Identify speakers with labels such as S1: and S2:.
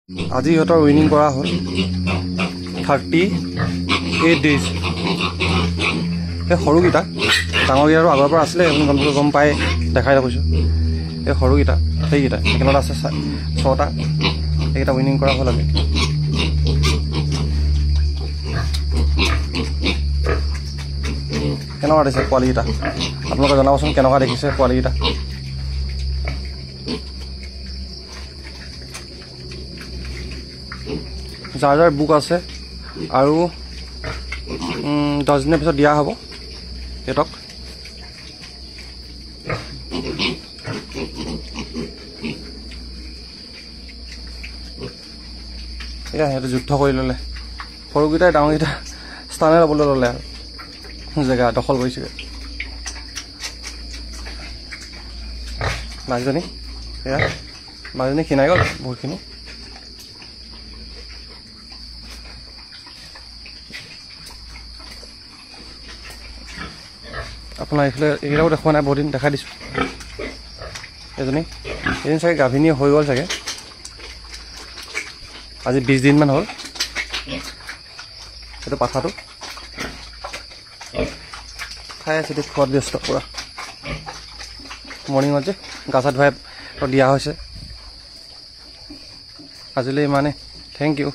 S1: আজি ইহঁতৰ উইনিং কৰা হ'ল 38 days। এই সৰুকেইটা ডাঙৰকেইটাটো আগৰ পৰা আছিলে, আপোনালোকে গম পাই দেখাই কৈছোঁ। এই সৰুকেইটা সেইকেইটা একেলত আছে 6টা, এইকেইটা উইনিং কৰা হ'ল আজি। কেনেকুৱা দেখিছে পোৱালিকেইটা, আপোনালোকে জনাবচোন কেনেকুৱা দেখিছে পোৱালিকেইটা। যাৰ যাৰ বুক আছে আৰু 10 দিনৰ পিছত দিয়া হ'ব সিহঁতক। এয়া সিহঁতে যুদ্ধ কৰি ল'লে, সৰুকেইটাই ডাঙৰকেইটা স্থানে ল'বলৈ ল'লে আৰু জেগা দখল কৰিছেগৈ। মাজনী এয়া মাজনী খিনাই গ'ল বহুতখিনি। আপোনাৰ এইকেইটাও দেখুওৱা নাই, বহুত দিন দেখাই দিছোঁ। এদিন চাগে গাভিনী হৈ গ'ল চাগে, আজি 20 দিনমান হ'ল। সেইটো পাঠাটো খাই আছে, খোৱাত ব্যস্ত পূৰা। মৰ্ণিঙত যে গা চা ধুৱাই দিয়া হৈছে। আজিলৈ ইমানে, থেংক ইউ।